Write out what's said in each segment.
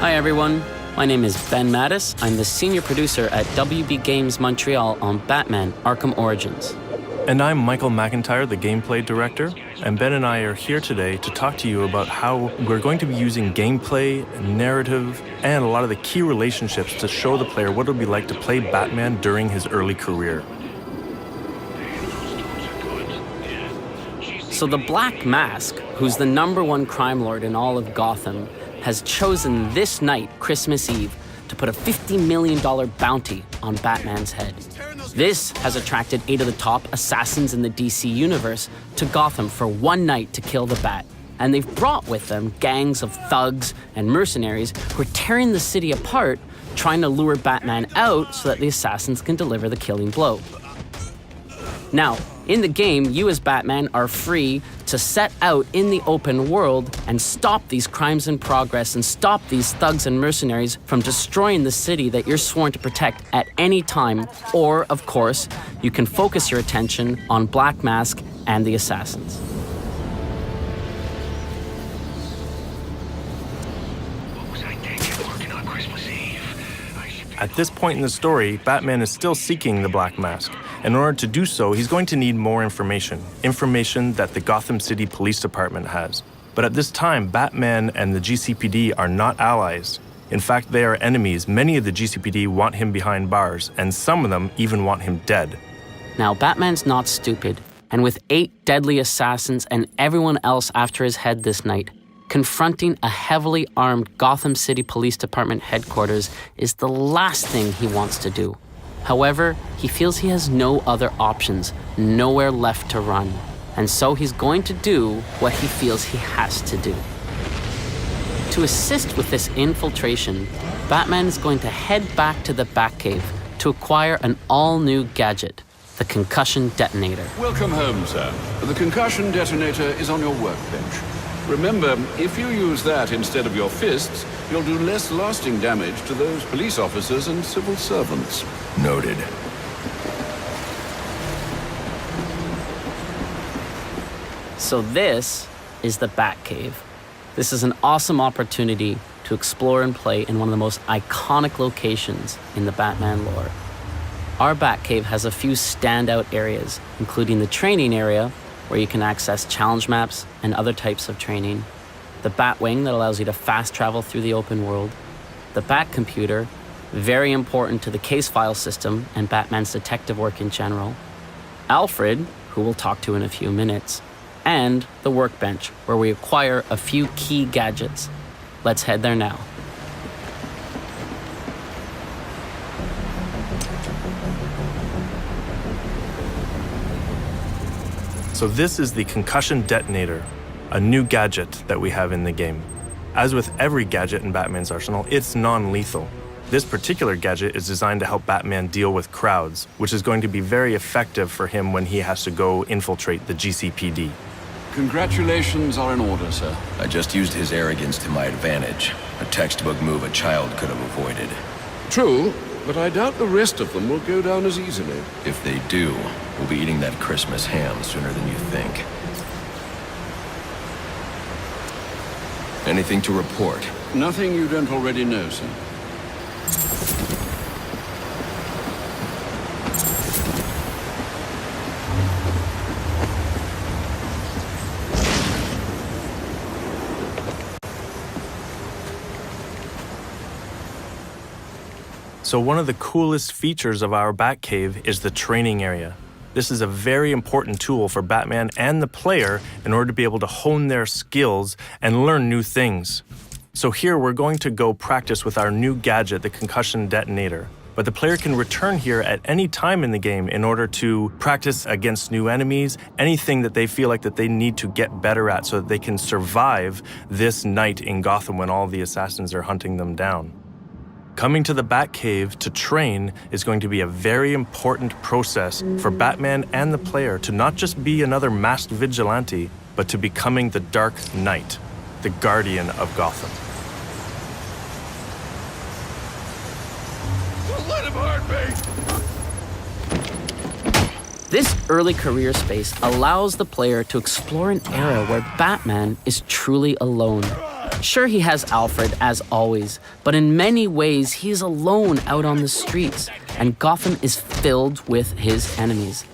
Hi everyone, my name is Ben Mattis. I'm the senior producer at WB Games Montreal on Batman: Arkham Origins. And I'm Michael McIntyre, the gameplay director, and Ben and I are here today to talk to you about how we're going to be using gameplay, narrative, and a lot of the key relationships to show the player what it'll be like to play Batman during his early career. So the Black Mask, who's the #1 crime lord in all of Gotham, has chosen this night, Christmas Eve, to put a $50 million bounty on Batman's head. This has attracted 8 of the top assassins in the DC universe to Gotham for one night to kill the Bat. And they've brought with them gangs of thugs and mercenaries who are tearing the city apart, trying to lure Batman out so that the assassins can deliver the killing blow. Now, in the game, you as Batman are free to set out in the open world and stop these crimes in progress and stop these thugs and mercenaries from destroying the city that you're sworn to protect at any time. Or, of course, you can focus your attention on Black Mask and the assassins. At this point in the story, Batman is still seeking the Black Mask. In order to do so, he's going to need more information that the Gotham City Police Department has. But at this time, Batman and the GCPD are not allies. In fact, they are enemies. Many of the GCPD want him behind bars, and some of them even want him dead. Now, Batman's not stupid, and with 8 deadly assassins and everyone else after his head this night, confronting a heavily armed Gotham City Police Department headquarters is the last thing he wants to do. However, he feels he has no other options, nowhere left to run. And so he's going to do what he feels he has to do. To assist with this infiltration, Batman is going to head back to the Batcave to acquire an all-new gadget, the concussion detonator. Welcome home, sir. The concussion detonator is on your workbench. Remember, if you use that instead of your fists, you'll do less lasting damage to those police officers and civil servants. Noted. So this is the Batcave. This is an awesome opportunity to explore and play in one of the most iconic locations in the Batman lore. Our Batcave has a few standout areas, including the training area, where you can access challenge maps and other types of training, the Batwing that allows you to fast travel through the open world, the Batcomputer, very important to the case file system and Batman's detective work in general, Alfred, who we'll talk to in a few minutes, and the workbench, where we acquire a few key gadgets. Let's head there now. So this is the concussion detonator, a new gadget that we have in the game. As with every gadget in Batman's arsenal, it's non-lethal. This particular gadget is designed to help Batman deal with crowds, which is going to be very effective for him when he has to go infiltrate the GCPD. Congratulations are in order, sir. I just used his arrogance to my advantage. A textbook move a child could have avoided. True, but I doubt the rest of them will go down as easily. If they do, we'll be eating that Christmas ham sooner than you think. Anything to report? Nothing you don't already know, sir. So one of the coolest features of our Batcave is the training area. This is a very important tool for Batman and the player in order to be able to hone their skills and learn new things. So here we're going to go practice with our new gadget, the concussion detonator. But the player can return here at any time in the game in order to practice against new enemies, anything that they feel like that they need to get better at so that they can survive this night in Gotham when all the assassins are hunting them down. Coming to the Batcave to train is going to be a very important process for Batman and the player to not just be another masked vigilante, but to becoming the Dark Knight, the guardian of Gotham. Let him hurt me! This early career space allows the player to explore an era where Batman is truly alone. Sure, he has Alfred, as always, but in many ways, he is alone out on the streets, and Gotham is filled with his enemies.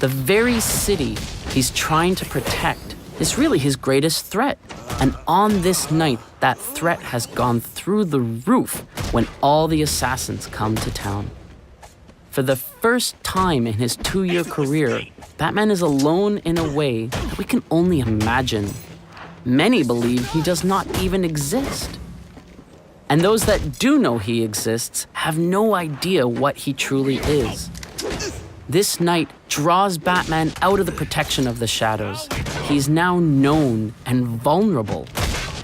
The very city he's trying to protect is really his greatest threat. And on this night, that threat has gone through the roof when all the assassins come to town. For the first time in his 2-year career, Batman is alone in a way that we can only imagine. Many believe he does not even exist. And those that do know he exists have no idea what he truly is. This night draws Batman out of the protection of the shadows. He's now known and vulnerable.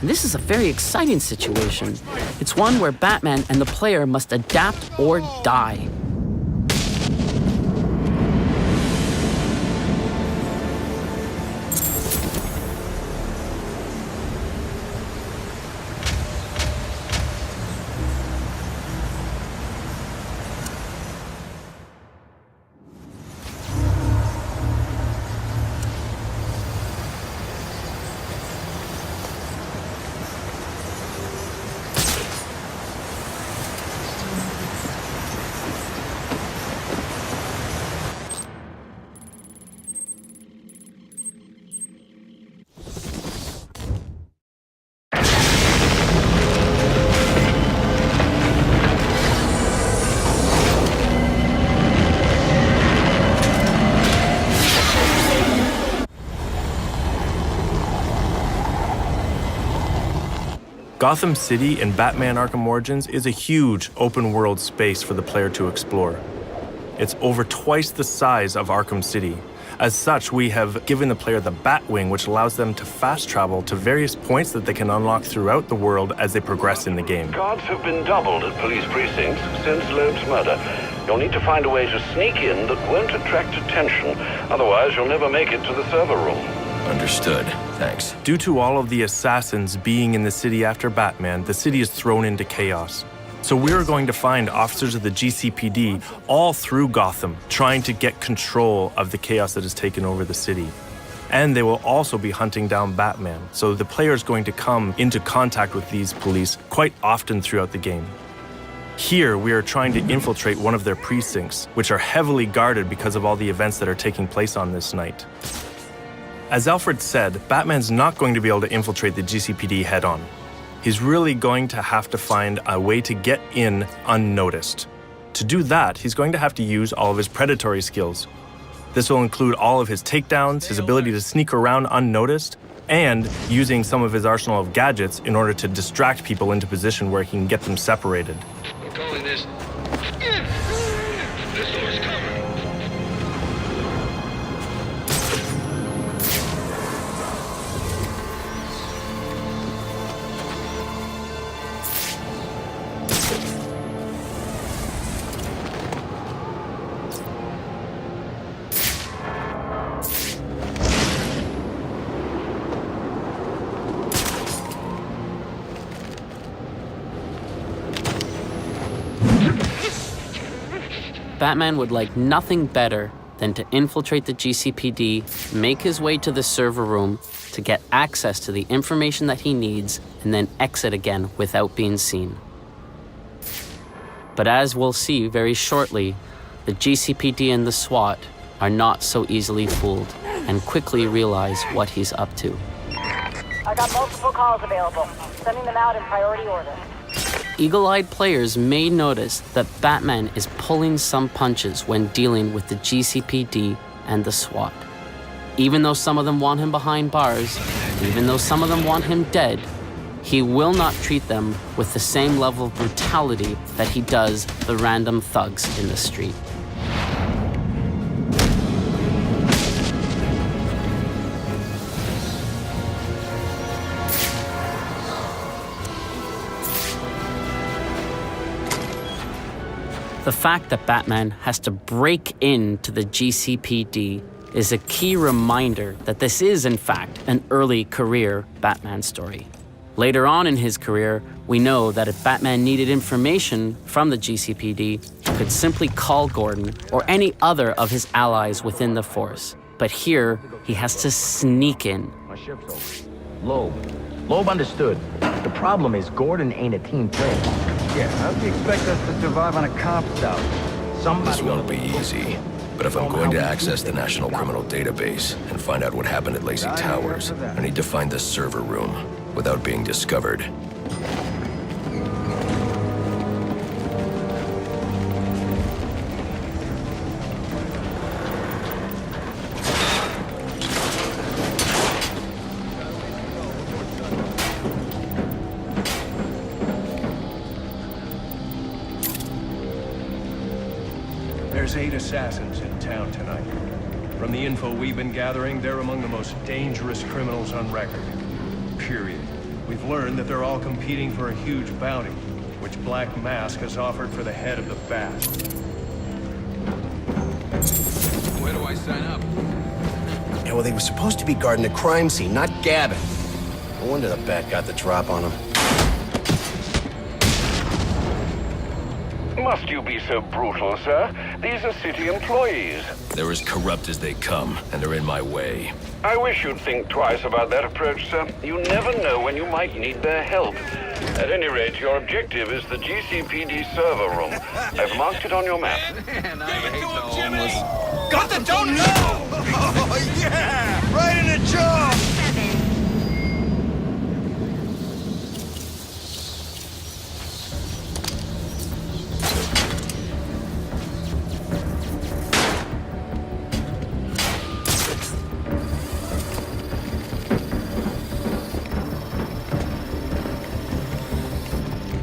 And this is a very exciting situation. It's one where Batman and the player must adapt or die. Gotham City in Batman Arkham Origins is a huge open-world space for the player to explore. It's over twice the size of Arkham City. As such, we have given the player the Batwing, which allows them to fast travel to various points that they can unlock throughout the world as they progress in the game. Guards have been doubled at police precincts since Loeb's murder. You'll need to find a way to sneak in that won't attract attention. Otherwise, you'll never make it to the server room. Understood. Thanks. Due to all of the assassins being in the city after Batman, the city is thrown into chaos. So we're going to find officers of the GCPD all through Gotham, trying to get control of the chaos that has taken over the city. And they will also be hunting down Batman, so the player is going to come into contact with these police quite often throughout the game. Here, we are trying to infiltrate one of their precincts, which are heavily guarded because of all the events that are taking place on this night. As Alfred said, Batman's not going to be able to infiltrate the GCPD head-on. He's really going to have to find a way to get in unnoticed. To do that, he's going to have to use all of his predatory skills. This will include all of his takedowns, his ability to sneak around unnoticed, and using some of his arsenal of gadgets in order to distract people into position where he can get them separated. We're calling this... This door's covered. Batman would like nothing better than to infiltrate the GCPD, make his way to the server room to get access to the information that he needs, and then exit again without being seen. But as we'll see very shortly, the GCPD and the SWAT are not so easily fooled and quickly realize what he's up to. I got multiple calls available. Sending them out in priority order. Eagle-eyed players may notice that Batman is pulling some punches when dealing with the GCPD and the SWAT. Even though some of them want him behind bars, even though some of them want him dead, he will not treat them with the same level of brutality that he does the random thugs in the street. The fact that Batman has to break into the GCPD is a key reminder that this is, in fact, an early career Batman story. Later on in his career, we know that if Batman needed information from the GCPD, he could simply call Gordon or any other of his allies within the force. But here, he has to sneak in. Loeb understood. The problem is Gordon ain't a team player. Yeah, how do you expect us to survive on a cop's out? This won't be easy. But if I'm going to access the National Criminal Database and find out what happened at Lacey Towers, I need to find the server room without being discovered. There's 8 assassins in town tonight. From the info we've been gathering, they're among the most dangerous criminals on record. Period. We've learned that they're all competing for a huge bounty, which Black Mask has offered for the head of the Bat. Where do I sign up? Yeah, well, they were supposed to be guarding the crime scene, not gabbing. No wonder the Bat got the drop on them. Must you be so brutal, sir? These are city employees. They're as corrupt as they come, and they're in my way. I wish you'd think twice about that approach, sir. You never know when you might need their help. At any rate, your objective is the GCPD server room. I've marked it on your map. Man, I hate the homeless. Got the don't know! Oh, yeah! Right in the jaw!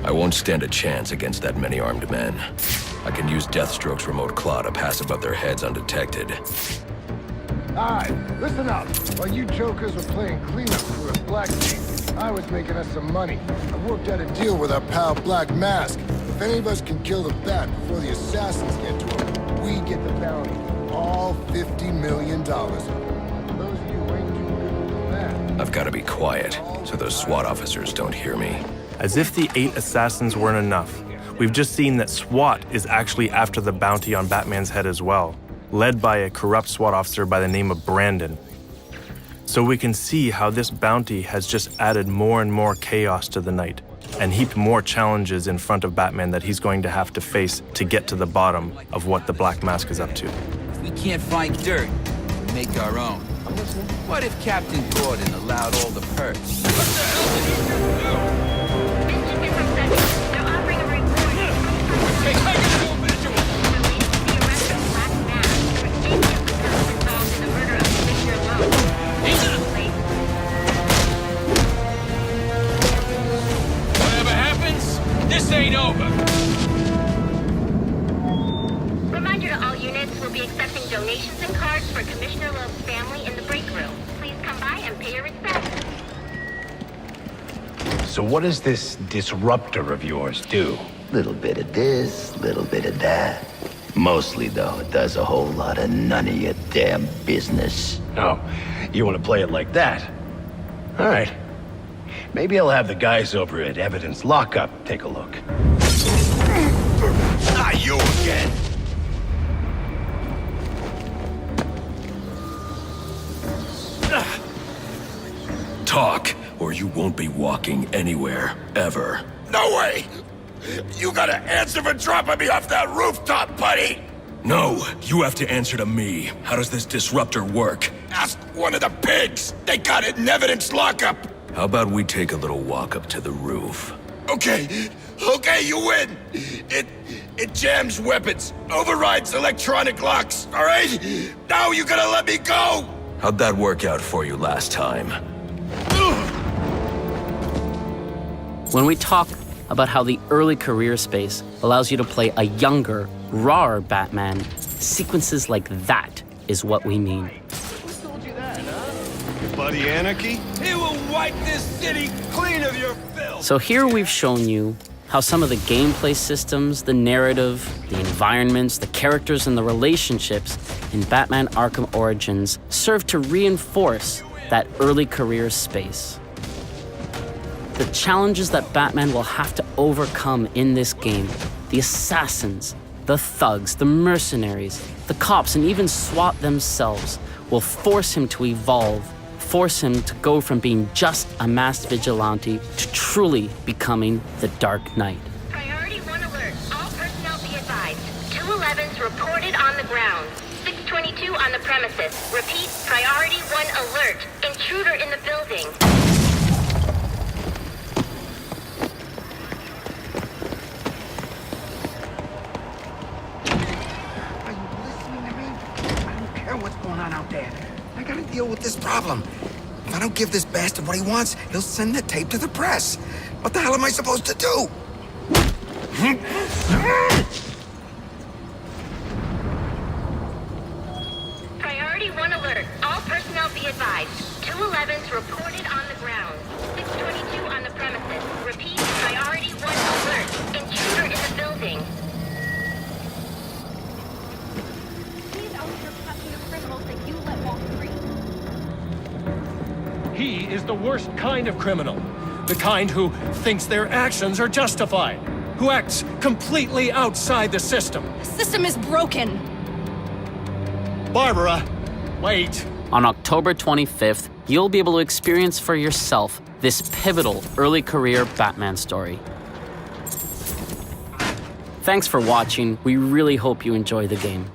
I won't stand a chance against that many armed men. I can use Deathstroke's remote claw to pass above their heads undetected. Alright, listen up. While you jokers were playing cleanup crew at Blackgate, I was making us some money. I worked out a deal with our pal Black Mask. If any of us can kill the Bat before the assassins get to him, we get the bounty. All $50 million. Those of you who ain't too good with the Bat. I've got to be quiet, so those SWAT officers don't hear me. As if the 8 assassins weren't enough, we've just seen that SWAT is actually after the bounty on Batman's head as well, led by a corrupt SWAT officer by the name of Brandon. So we can see how this bounty has just added more and more chaos to the night, and heaped more challenges in front of Batman that he's going to have to face to get to the bottom of what the Black Mask is up to. If we can't find dirt, we make our own. What if Captain Gordon allowed all the perks? What the hell did you do? Whatever happens, this ain't over. Reminder to all units, we'll be accepting donations and cards for Commissioner Loeb's family in the break room. Please come by and pay your respects. So what does this disruptor of yours do? Little bit of this, little bit of that. Mostly, though, it does a whole lot of none of your damn business. Oh, you want to play it like that? All right. Maybe I'll have the guys over at Evidence Lockup take a look. Ah, you again! Talk, or you won't be walking anywhere, ever. No way! You gotta answer for dropping me off that rooftop, buddy! No, you have to answer to me. How does this disruptor work? Ask one of the pigs! They got it in Evidence Lockup! How about we take a little walk up to the roof? Okay, you win! It jams weapons, overrides electronic locks, alright? Now you gotta let me go! How'd that work out for you last time? When we talk about how the early career space allows you to play a younger, rawer Batman, sequences like that is what we mean. Who told you that, huh? Your buddy Anarchy? He will wipe this city clean of your filth. So here we've shown you how some of the gameplay systems, the narrative, the environments, the characters, and the relationships in Batman Arkham Origins serve to reinforce that early career space. The challenges that Batman will have to overcome in this game, the assassins, the thugs, the mercenaries, the cops, and even SWAT themselves will force him to evolve, force him to go from being just a masked vigilante to truly becoming the Dark Knight. Priority 1 alert. All personnel be advised. 211's reported on the ground. 622 on the premises. Repeat, priority 1 alert. Intruder in the building. What's going on out there? I gotta deal with this problem. If I don't give this bastard what he wants, he'll send the tape to the press. What the hell am I supposed to do? Priority 1 alert. All personnel be advised. 211's reported on the ground. 622 on the premises. Repeat, priority 1 alert. Intruder in the building. He is the worst kind of criminal. The kind who thinks their actions are justified. Who acts completely outside the system. The system is broken. Barbara, wait. On October 25th, you'll be able to experience for yourself this pivotal early career Batman story. Thanks for watching. We really hope you enjoy the game.